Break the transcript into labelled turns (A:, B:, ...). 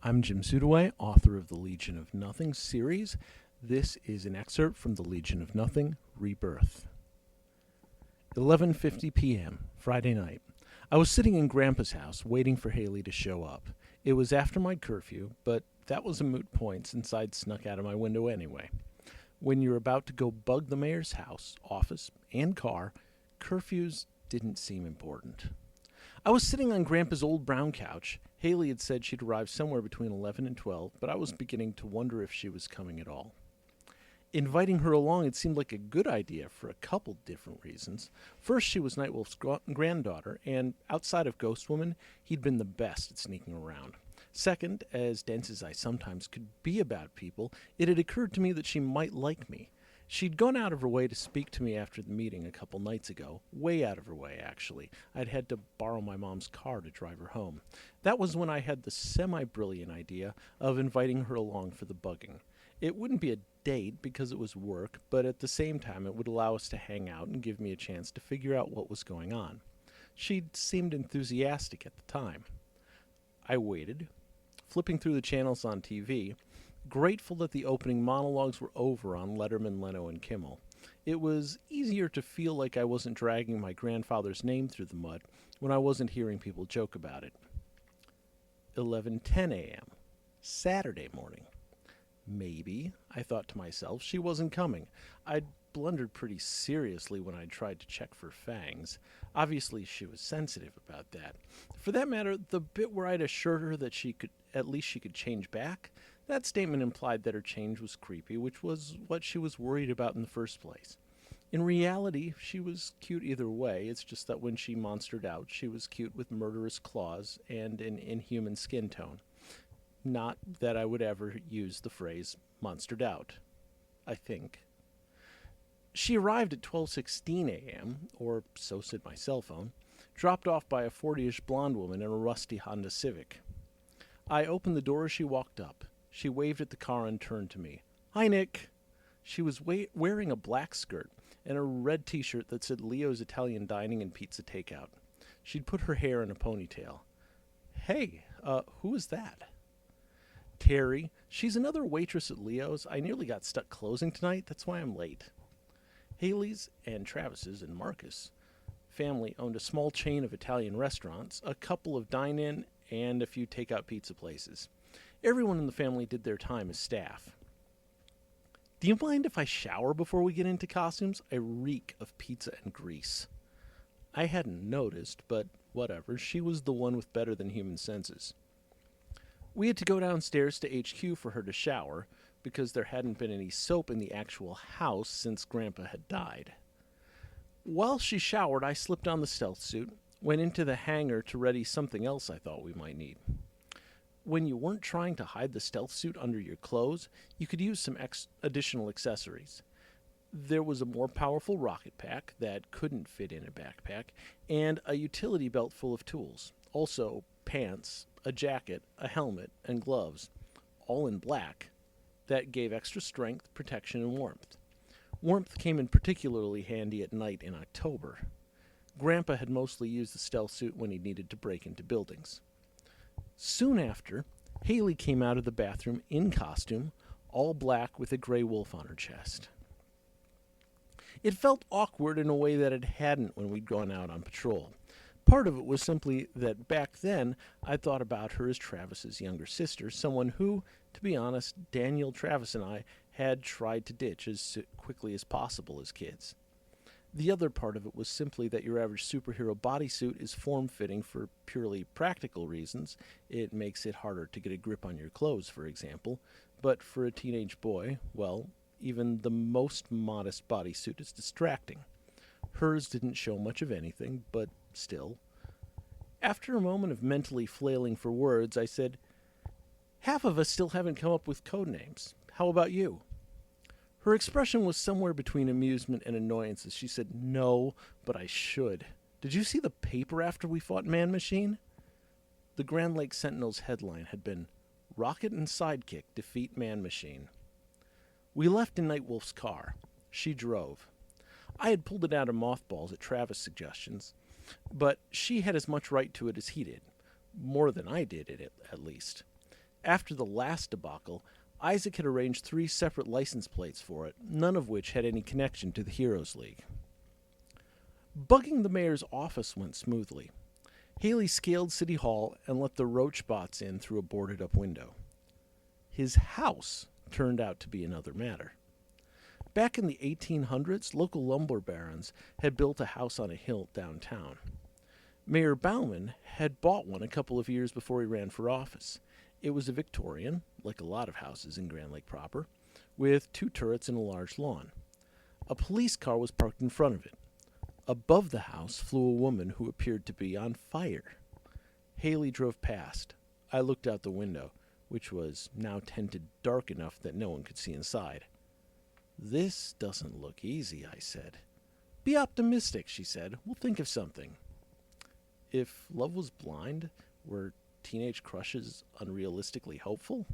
A: I'm Jim Zoetewey, author of the Legion of Nothing series. This is an excerpt from the Legion of Nothing, Rebirth. 11:50 p.m., Friday night. I was sitting in Grandpa's house waiting for Haley to show up. It was after my curfew, but that was a moot point since I'd snuck out of my window anyway. When you're about to go bug the mayor's house, office, and car, curfews didn't seem important. I was sitting on Grandpa's old brown couch. Haley had said she'd arrive somewhere between 11 and 12, but I was beginning to wonder if she was coming at all. Inviting her along had seemed like a good idea for a couple different reasons. First, she was Nightwolf's granddaughter, and outside of Ghost Woman, he'd been the best at sneaking around. Second, as dense as I sometimes could be about people, it had occurred to me that she might like me. She'd gone out of her way to speak to me after the meeting a couple nights ago. Way out of her way, actually. I'd had to borrow my mom's car to drive her home. That was when I had the semi-brilliant idea of inviting her along for the bugging. It wouldn't be a date because it was work, but at the same time it would allow us to hang out and give me a chance to figure out what was going on. She'd seemed enthusiastic at the time. I waited, flipping through the channels on TV, grateful that the opening monologues were over on Letterman, Leno, and Kimmel. It was easier to feel like I wasn't dragging my grandfather's name through the mud when I wasn't hearing people joke about it. 11:10 a.m., Saturday morning. Maybe, I thought to myself, she wasn't coming. I'd blundered pretty seriously when I tried to check for fangs. Obviously, she was sensitive about that. For that matter, the bit where I'd assured her that she could change back, that statement implied that her change was creepy, which was what she was worried about in the first place. In reality, she was cute either way. It's just that when she monstered out, she was cute with murderous claws and an inhuman skin tone. Not that I would ever use the phrase monstered out, I think. She arrived at 12:16 a.m., or so said my cell phone, dropped off by a 40-ish blonde woman in a rusty Honda Civic. I opened the door as she walked up. She waved at the car and turned to me. "Hi, Nick." She was wearing a black skirt and a red t-shirt that said Leo's Italian Dining and Pizza Takeout. She'd put her hair in a ponytail. "Hey, who is that?" "Terry. She's another waitress at Leo's. I nearly got stuck closing tonight. That's why I'm late." Haley's and Travis's and Marcus' family owned a small chain of Italian restaurants, a couple of dine-in, and a few takeout pizza places. Everyone in the family did their time as staff. "Do you mind if I shower before we get into costumes? I reek of pizza and grease." I hadn't noticed, but whatever. She was the one with better than human senses. We had to go downstairs to HQ for her to shower, because there hadn't been any soap in the actual house since Grandpa had died. While she showered, I slipped on the stealth suit, went into the hangar to ready something else I thought we might need. When you weren't trying to hide the stealth suit under your clothes, you could use some additional accessories. There was a more powerful rocket pack that couldn't fit in a backpack, and a utility belt full of tools. Also, pants, a jacket, a helmet, and gloves, all in black, that gave extra strength, protection, and warmth. Warmth came in particularly handy at night in October. Grandpa had mostly used the stealth suit when he needed to break into buildings. Soon after, Haley came out of the bathroom in costume, all black with a gray wolf on her chest. It felt awkward in a way that it hadn't when we'd gone out on patrol. Part of it was simply that back then I thought about her as Travis's younger sister, someone who, to be honest, Daniel, Travis, and I had tried to ditch as quickly as possible as kids. The other part of it was simply that your average superhero bodysuit is form-fitting for purely practical reasons. It makes it harder to get a grip on your clothes, for example. But for a teenage boy, well, even the most modest bodysuit is distracting. Hers didn't show much of anything, but still. After a moment of mentally flailing for words, I said, "Half of us still haven't come up with code names. How about you?" Her expression was somewhere between amusement and annoyance as she said, "No, but I should. Did you see the paper after we fought Man Machine?" The Grand Lake Sentinel's headline had been, "Rocket and Sidekick Defeat Man Machine." We left in Nightwolf's car. She drove. I had pulled it out of mothballs at Travis' suggestions, but she had as much right to it as he did. More than I did, at least. After the last debacle, Isaac had arranged 3 separate license plates for it, none of which had any connection to the Heroes League. Bugging the mayor's office went smoothly. Haley scaled City Hall and let the roach bots in through a boarded-up window. His house turned out to be another matter. Back in the 1800s, local lumber barons had built a house on a hill downtown. Mayor Bauman had bought one a couple of years before he ran for office. It was a Victorian, like a lot of houses in Grand Lake proper, with 2 turrets and a large lawn. A police car was parked in front of it. Above the house flew a woman who appeared to be on fire. Haley drove past. I looked out the window, which was now tinted dark enough that no one could see inside. "This doesn't look easy," I said. "Be optimistic," she said. "We'll think of something." If love was blind, were teenage crushes unrealistically hopeful?